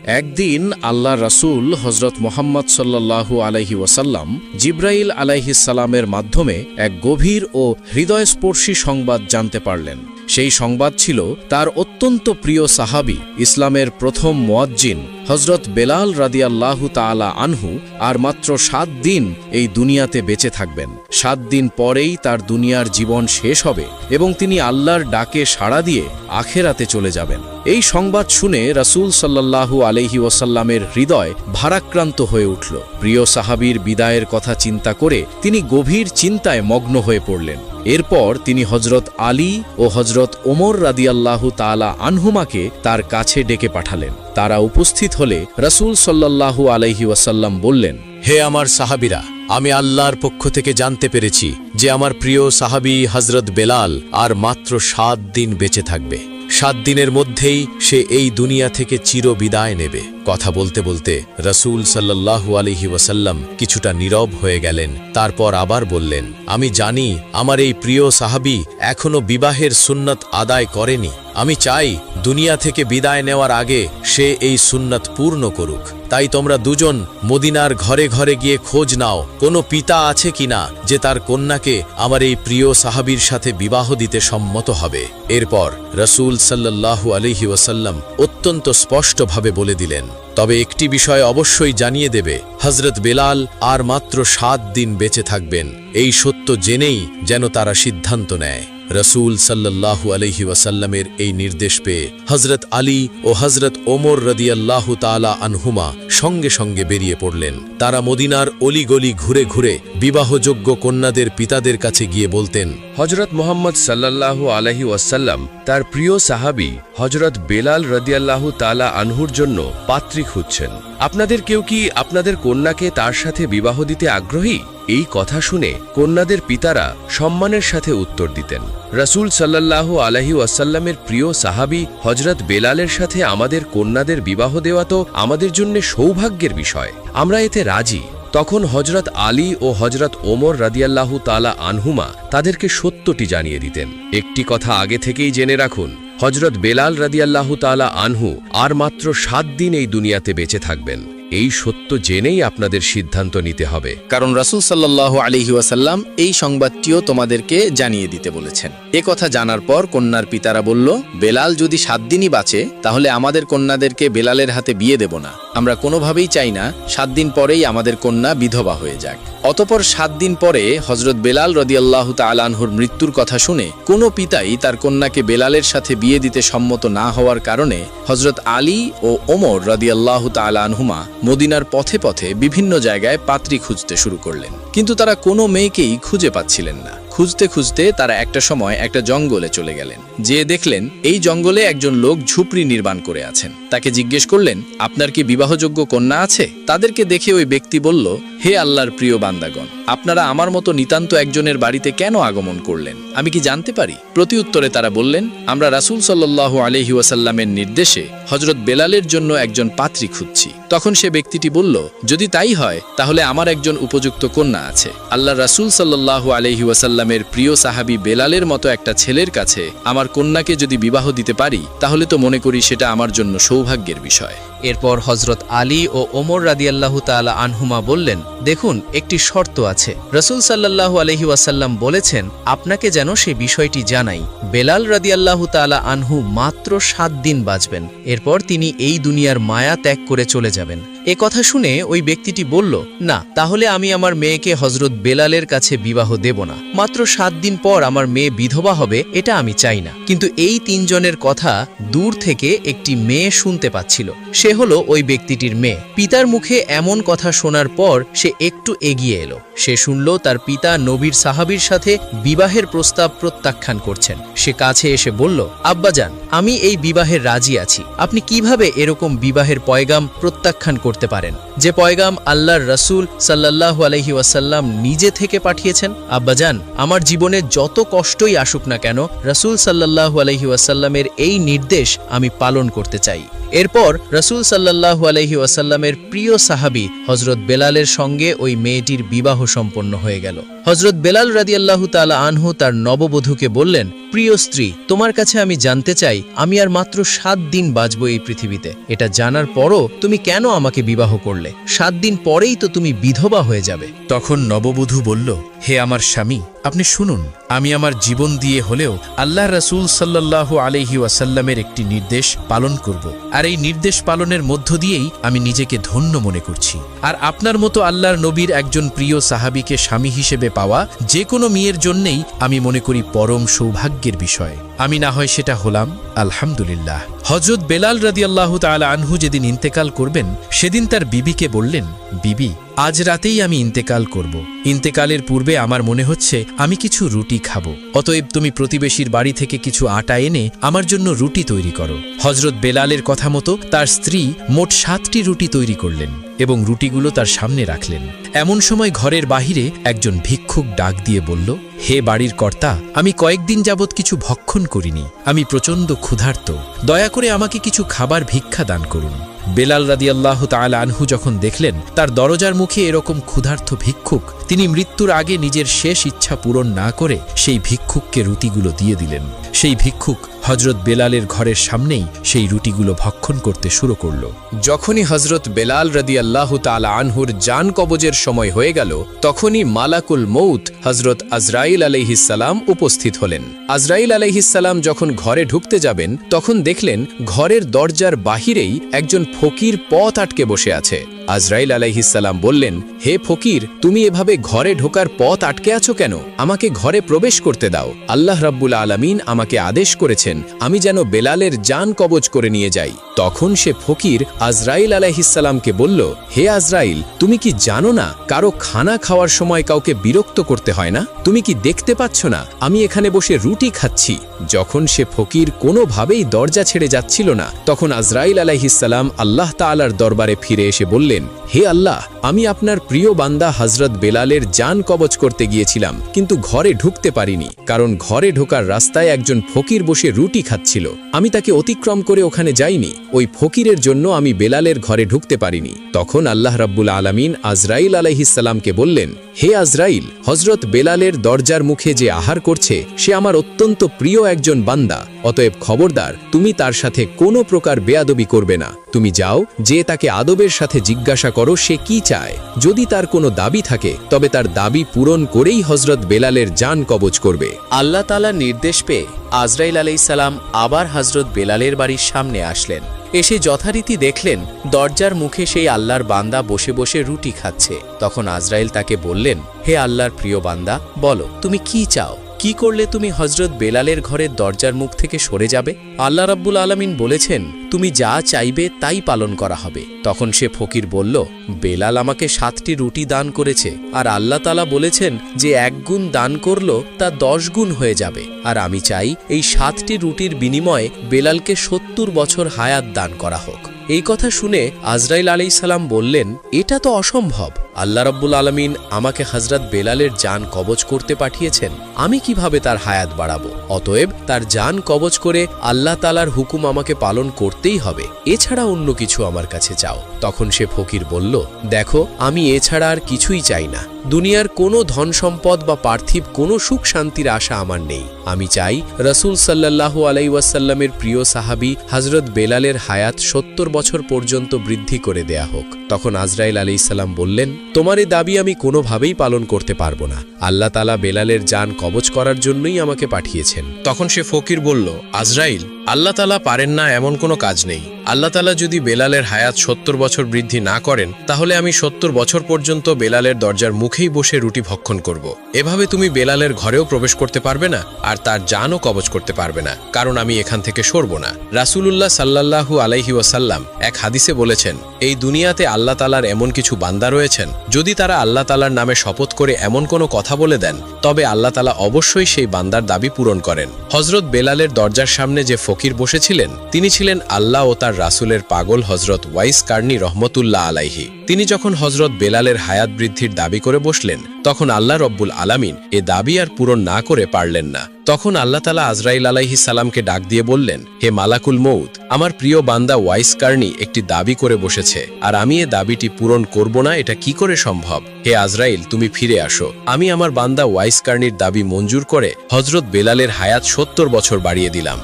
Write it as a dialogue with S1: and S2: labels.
S1: একদিন আল্লাহ রাসূল হজরত মুহাম্মদ সাল্লাল্লাহু আলাইহি ওয়াসাল্লাম জিব্রাইল আলাইহিস সালামের মাধ্যমে এক গভীর ও হৃদয়স্পর্শী সংবাদ জানতে পারলেন। সেই সংবাদ ছিল তার অত্যন্ত প্রিয় সাহাবী ইসলামের প্রথম মুয়াজ্জিন হজরত বেলাল রাদিয়াল্লাহু তাআলা আনহু আর মাত্র ৭ দিন এই দুনিয়াতে বেঁচে থাকবেন। ৭ দিন পরেই তার দুনিয়ার জীবন শেষ হবে এবং তিনি আল্লাহর ডাকে সাড়া দিয়ে আখেরাতে চলে যাবেন। এই সংবাদ শুনে রাসূল সাল্লাল্লাহু আলাইহি ওয়াসাল্লামের হৃদয় ভারাক্রান্ত হয়ে উঠল। প্রিয় সাহাবীর বিদায়ের কথা চিন্তা করে তিনি গভীর চিন্তায় মগ্ন হয়ে পড়লেন। এরপর তিনি হজরত আলী ও হজরত ওমর রাদিয়াল্লাহু তাআলা আনহুমাকে তার কাছে ডেকে পাঠালেন। তারা উপস্থিত হলে রাসূল সাল্লাল্লাহু আলাইহি ওয়াসাল্লাম বললেন,
S2: হে আমার সাহাবীরা, আমি আল্লাহর পক্ষ থেকে জানতে পেরেছি যে আমার প্রিয় সাহাবী হযরত বেলাল আর মাত্র ৭ দিন বেঁচে থাকবে। ৭ দিনের মধ্যেই সে এই দুনিয়া থেকে চিরবিদায় নেবে। কথা বলতে বলতে রাসূল সাল্লাল্লাহু আলাইহি ওয়াসাল্লাম কিছুটা নীরব হয়ে গেলেন। তারপর আবার বললেন, আমি জানি আমার এই প্রিয় সাহাবী এখনো বিবাহের সুন্নত আদায় করেনি। আমি চাই দুনিয়া থেকে বিদায় নেওয়ার আগে সে এই সুন্নত পূর্ণ করুক। তাই তোমরা দুজন মদিনার ঘরে ঘরে গিয়ে খোঁজ নাও কোনো পিতা আছে কিনা যে তার কন্যাকে আমার এই প্রিয় সাহাবীর সাথে বিবাহ দিতে সম্মত হবে। এরপর রাসূল সাল্লাল্লাহু আলাইহি ওয়াসাল্লাম অত্যন্ত স্পষ্টভাবে বলে দিলেন, তবে একটি বিষয় অবশ্যই জানিয়ে দেবে, হযরত বেলাল আর মাত্র ৭ দিন বেঁচে থাকবেন। এই সত্য জেনেই যেন তারা সিদ্ধান্ত নেয়। রাসূল সাল্লাল্লাহু আলাইহি ওয়াসাল্লামের এই নির্দেশ পেয়ে হযরত আলী ও হযরত ওমর রাদিয়াল্লাহু তাআলা আনহুমা সঙ্গে সঙ্গে বেরিয়ে পড়লেন। তারা মদিনার অলিগলি ঘুরে ঘুরে বিবাহযোগ্য কন্যাদের পিতাদের কাছে গিয়ে বলতেন,
S3: হযরত মুহাম্মদ সাল্লাল্লাহু আলাইহি ওয়াসাল্লাম তার প্রিয় সাহাবী হযরত বেলাল রাদিয়াল্লাহু তাআলা আনহুর জন্য পাত্রী খুঁজছেন। আপনাদের কেউ কি আপনাদের কন্যাকে তার সাথে বিবাহ দিতে আগ্রহী? এই কথা শুনে কন্যাদের পিতারা সম্মানের সাথে উত্তর দিতেন, রাসূল সাল্লাল্লাহু আলাইহি ওয়াসাল্লামের প্রিয় সাহাবী হযরত বেলালের সাথে আমাদের কন্যাদের বিবাহ দেওয়া তো আমাদের জন্য সৌভাগ্যের বিষয়, আমরা এতে রাজি। তখন হযরত আলী ও হযরত ওমর রাদিয়াল্লাহু তাআলা আনহুমা তাদেরকে সত্যটি জানিয়ে দিতেন। একটি কথা আগে থেকেই জেনে রাখুন, হযরত বেলাল রাদিয়াল্লাহু তাআলা আনহু আর মাত্র ৭ দিন এই দুনিয়াতে বেঁচে থাকবেন। এই সত্য জেনেই আপনাদের সিদ্ধান্ত নিতে হবে,
S1: কারণ রাসূল সাল্লাল্লাহু আলাইহি ওয়াসাল্লাম এই সংবাদটিও তোমাদেরকে জানিয়ে দিতে বলেছেন। এ কথা জানার পর কন্যার পিতারা বলল, বেলাল যদি ৭ দিনই বাঁচে তাহলে আমাদের কন্যাদেরকে বেলালের হাতে বিয়ে দেব না। আমরা কোনোভাবেই চাই না ৭ দিন পরেই আমাদের কন্যা বিধবা হয়ে যাক। অতঃপর ৭ দিন পরে হযরত বেলাল রাদিয়াল্লাহু তাআলা আনহুর মৃত্যুর কথা শুনে কোনো পিতাই তার কন্যাকে বেলালের সাথে বিয়ে দিতে সম্মত না হওয়ার কারণে হযরত আলী ও ওমর রাদিয়াল্লাহু তাআলা আনহুমা মদিনার পথে পথে বিভিন্ন জায়গায় পাত্রী খুঁজতে শুরু করলেন। কিন্তু তারা কোনো মেয়েকেই খুঁজে পাচ্ছিলেন না। খুঁজতে খুঁজতে তারা একটা সময় একটা জঙ্গলে চলে গেলেন। যে দেখলেন এই জঙ্গলে একজন লোক ঝুপড়ি নির্মাণ করে আছেন। তাকে জিজ্ঞেস করলেন, আপনার কি বিবাহযোগ্য কন্যা আছে? তাদেরকে দেখে ওই ব্যক্তি বলল, হে আল্লাহর প্রিয় বান্দাগণ, আপনারা আমার মতো নিতান্ত একজনের বাড়িতে কেন আগমন করলেন? আমি কি জানতে পারি? প্রতি উত্তরে তারা বললেন, আমরা রাসূল সাল্লাল্লাহু আলাইহি ওয়াসাল্লামের নির্দেশে হযরত বেলালের জন্য একজন পাত্রী খুঁজছি। তখন সে ব্যক্তিটি বলল, যদি তাই হয় তাহলে আমার একজন উপযুক্ত কন্যা আছে। আল্লাহ রাসূল সাল্লাল্লাহু আলাইহি ওয়াসাল্লামের প্রিয় সাহাবী বেলালের মতো একটা ছেলের কাছে আমার কন্যাকে যদি বিবাহ দিতে পারি তাহলে তো মনে করি সেটা আমার জন্য সৌভাগ্যের বিষয়।
S4: এরপর হযরত আলী ও ওমর রাদিয়াল্লাহু তাআলা আনহুমা বললেন, দেখুন, একটি শর্ত আছে। রাসূল সাল্লাল্লাহু আলাইহি ওয়াসাল্লাম বলেছেন আপনাকে যেন সেই বিষয়টি জানাই। বেলাল রাদিয়াল্লাহু তাআলা আনহু মাত্র ৭ দিন বাঁচবেন, এরপর তিনি এই দুনিয়ার মায়া ত্যাগ করে চলে যাবেন। এ কথা শুনে ওই ব্যক্তিটি বলল, না, তাহলে আমি আমার মেয়েকে হযরত বেলালের কাছে বিবাহ দেব না। মাত্র ৭ দিন পর আমার মেয়ে বিধবা হবে, এটা আমি চাই না। কিন্তু এই ৩ জনের কথা দূর থেকে একটি মেয়ে শুনতে পাচ্ছিল। সে হলো ওই ব্যক্তিটির মেয়ে। পিতার মুখে এমন কথা শোনার পর সে একটু এগিয়ে এলো। সে শুনল তার পিতা নবীর সাহাবীর সাথে বিবাহের প্রস্তাব প্রত্যাখ্যান করছেন। সে কাছে এসে বলল, আব্বাজান, আমি এই বিবাহের রাজি আছি। আপনি কিভাবে এরকম বিবাহের পয়গাম প্রত্যাখ্যান করতে পারেন, যে পয়গাম আল্লাহর রাসূল সাল্লাল্লাহু আলাইহি ওয়াসাল্লাম নিজে থেকে পাঠিয়েছেন? আব্বাজান, আমার জীবনে যত কষ্টই আসুক না কেন রাসূল সাল্লাল্লাহু আলাইহি ওয়াসাল্লামের এই নির্দেশ আমি পালন করতে চাই। এরপর রাসূল সাল্লাল্লাহু আলাইহি ওয়াসাল্লামের প্রিয় সাহাবী হযরত বেলালের সঙ্গে ওই মেয়েটির বিবাহ সম্পন্ন হয়ে গেল। হযরত বেলাল রাদিয়াল্লাহু তাআলা আনহু তার নববধূকে বললেন, প্রিয় স্ত্রী, তোমার কাছে আমি জানতে চাই, আমি আর মাত্র 7 দিন বাঁচব এই পৃথিবীতে। এটা জানার পরও তুমি কেন আমাকে বিবাহ করলে? 7 দিন পরেই তো তুমি বিধবা হয়ে যাবে।
S5: তখন নববধূ বলল, হে আমার স্বামী, আপনি শুনুন, আমি আমার জীবন দিয়ে হলেও আল্লাহ রাসূল সাল্লাল্লাহু আলাইহি ওয়াসাল্লামের একটি নির্দেশ পালন করব, আর এই নির্দেশ পালনের মধ্য দিয়েই আমি নিজেকে ধন্য মনে করছি। আর আপনার মতো আল্লাহর নবীর একজন প্রিয় সাহাবীকে স্বামী হিসেবে পাওয়া যে কোনো মেয়ের জন্যেই আমি মনে করি পরম সৌভাগ্যের বিষয়। আমি না হয় সেটা হলাম, আলহামদুলিল্লাহ। হযরত বেলাল রাদিয়াল্লাহু তাআলা আনহু যেদিন ইন্তেকাল করবেন, সেদিন তার বিবিকে বললেন, বিবি, আজ রাতেই আমি ইন্তেকাল করব। ইন্তেকালের পূর্বে আমার মনে হচ্ছে আমি কিছু রুটি খাবো, অতএব তুমি প্রতিবেশীর বাড়ি থেকে কিছু আটা এনে আমার জন্য রুটি তৈরি করো। হযরত বেলালের কথা মতো তার স্ত্রী মোট 7টি রুটি তৈরি করলেন এবং রুটিগুলো তার সামনে রাখলেন। এমন সময় ঘরের বাহিরে একজন ভিক্ষুক ডাক দিয়ে বলল, হে বাড়ির কর্তা, আমি কয়েকদিন যাবৎ কিছু ভক্ষণ করিনি, আমি প্রচণ্ড ক্ষুধার্ত, দয়া করে আমাকে কিছু খাবার ভিক্ষা দান করুন। বেলাল রাদিয়াল্লাহু তাআলা আনহু যখন দেখলেন তার দরজার মুখে এরকম ক্ষুধার্ত ভিক্ষুক, তিনি মৃত্যুর আগে নিজের শেষ ইচ্ছা পূরণ না করে সেই ভিক্ষুককে রুটিগুলো দিয়ে দিলেন। সেই ভিক্ষুক হযরত বেলালের ঘরের সামনেই সেই রুটিগুলো ভক্ষণ করতে শুরু করল।
S1: যখনই হযরত বেলাল রাদিয়াল্লাহু তাআলা আনহুর জান কবজের সময় হয়ে গেল, তখনই মালাকুল মউত হযরত আজরাইল আলাইহিস সালাম উপস্থিত হলেন। আজরাইল আলাইহিস সালাম যখন ঘরে ঢুকতে যাবেন, তখন দেখলেন ঘরের দরজার বাহিরেই একজন ফকির পথ আটকে বসে আছে। আজরাইল আলাইহিস সালাম বললেন, হে ফকির, তুমি এভাবে ঘরে ঢোকার পথ আটকে আছো কেন? আমাকে ঘরে প্রবেশ করতে দাও। আল্লাহ রাব্বুল আলামিন আমাকে আদেশ করেছেন আমি যেন বেলালের জান কবজ করে নিয়ে যাই। তখন সে ফকির আজরাইল আলাইহিস সালামকে বলল, হে আজরাইল, তুমি কি জানো না কারো খানা খাওয়ার সময় কাউকে বিরক্ত করতে হয় না? তুমি কি দেখতে পাচ্ছ না আমি এখানে বসে রুটি খাচ্ছি? যখন সে ফকির কোনোভাবেই দরজা ছেড়ে যাচ্ছিল না, তখন আজরাইল আলাইহিস সালাম আল্লাহ তাআলার দরবারে ফিরে এসে বললেন, হে আল্লাহ, আমি আপনার প্রিয় বান্দা হযরত বেলালের জান কবজ করতে গিয়েছিলাম, কিন্তু ঘরে ঢুকতে পারিনি, কারণ ঘরে ঢোকার রাস্তায় একজন ফকির বসে রুটি খাচ্ছিল। আমি তাকে অতিক্রম করে ওখানে যাইনি, ওই ফকিরের জন্য আমি বেলালের ঘরে ঢুকতে পারিনি। তখন আল্লাহ রাব্বুল আলামিন আজরাইল আলাইহিস সালামকে বললেন, হে আজরাইল, হযরত বেলালের দরজার মুখে যে আহার করছে সে আমার অত্যন্ত প্রিয় একজন বান্দা, অতএব খবরদার, তুমি তার সাথে কোনো প্রকার বেয়াদবি করবে না। তুমি যাও, যে তাকে আদবের সাথে জিজ্ঞাসা করো সে কি চায়। যদি তার কোনো দাবি থাকে তবে তার দাবি পূরণ করেই হযরত বেলালের জান কবজ করবে।
S2: আল্লাহ তাআলার নির্দেশ পেয়ে আজরাইল আলাইহিস সালাম আবার হযরত বেলালের বাড়ির সামনে আসলেন। এসে যথারীতি দেখলেন দরজার মুখে সেই আল্লাহর বান্দা বসে বসে রুটি খাচ্ছে। তখন আজরাইল তাকে বললেন, হে আল্লাহর প্রিয় বান্দা, বলো তুমি কি চাও? কি করলে তুমি হযরত বেলালের ঘরের দরজার মুখ থেকে সরে যাবে? আল্লাহ রাব্বুল আলামিন বলেছেন, তুমি যা চাইবে তাই পালন করা হবে। তখন সে ফকির বলল, বেলাল আমাকে 7টি রুটি দান করেছে, আর আল্লাহ তাআলা বলেছেন যে 1 গুণ দান করলো তা 10 গুণ হয়ে যাবে, আর আমি চাই এই 7টি রুটির বিনিময়ে বেলালকে 70 বছর হায়াত দান করা হোক। এই কথা শুনে আজরাইল আলাইহিস সালাম বললেন, এটা তো অসম্ভব। আল্লাহ রাব্বুল আলামিন আমাকে হযরত বেলালের জান কবজ করতে পাঠিয়েছেন, আমি কিভাবে তার হায়াত বাড়াবো? অতএব তার জান কবজ করে আল্লাহ তাআলার হুকুম আমাকে পালন করতেই হবে, এছাড়া অন্য কিছু আমার কাছে চাও। তখন সে ফকির বলল, দেখো, আমি এছাড়া আর কিছুই চাই না। দুনিয়ার কোনো ধন সম্পদ বা পার্থিব কোনো সুখ শান্তির আশা আমার নেই। আমি চাই রাসূল সাল্লাল্লাহু আলাইহি ওয়াসাল্লামের প্রিয় সাহাবী হযরত বেলালের হায়াত 70 বছর পর্যন্ত বৃদ্ধি করে দেয়া হোক। তখন আজরাইল আলাইহিস সালাম বললেন, তোমার এই দাবি আমি কোনোভাবেই পালন করতে পারবো না। আল্লাহ তাআলা বেলালের জান কবজ করার জন্যই আমাকে পাঠিয়েছেন।
S1: তখন সে ফকির বলল, আজরাইল, আল্লাহ তাআলা পারেন না এমন কোনো কাজ নেই। আল্লাহ তাআলা যদি বেলালের হায়াত 70 বছর বৃদ্ধি না করেন, তাহলে আমি 70 বছর পর্যন্ত বেলালের দরজার মুখেই বসে রুটি ভক্ষণ করব। এভাবে তুমি বেলালের ঘরেও প্রবেশ করতে পারবে না, আর তার জানও কবজ করতে পারবে না, কারণ আমি এখান থেকে সরব না। রাসূলুল্লাহ সাল্লাল্লাহু আলাইহি ওয়াসাল্লাম এক হাদিসে বলেছেন, এই দুনিয়াতে আল্লাহ তাআলার এমন কিছু বান্দা রয়েছেন, যদি তারা আল্লাহ তাআলার নামে শপথ করে এমন কোনো কথা বলে দেন, তবে আল্লাহ তাআলা অবশ্যই সেই বান্দার দাবি পূরণ করেন। হযরত বেলালের দরজার সামনে যে ফকির
S2: ফকির বসেছিলেন তিনি ছিলেন আল্লাহ ও তার রাসূলের পাগল হজরত ওয়াইস কার্নি রহমতুল্লাহ আলাইহি। তিনি যখন হজরত বেলালের হায়াত বৃদ্ধির দাবি করে বসলেন তখন আল্লাহ রব্বুল আলামিন এ দাবি আর পূরণ না করে পারলেন না। তখন আল্লাহ তাআলা আজরাইল আলাইহিস সালামকে ডাক দিয়ে বললেন, হে মালাকুল মউত, আমার প্রিয় বান্দা ওয়াইস কার্নি একটি দাবি করে বসেছে, আর আমি এ দাবিটি পূরণ করব না, এটা কি করে সম্ভব? হে আজরাইল, তুমি ফিরে আসো। আমি আমার বান্দা ওয়াইস কার্নির দাবি মঞ্জুর করে হজরত বেলালের হায়াত 70 বছর বাড়িয়ে দিলাম।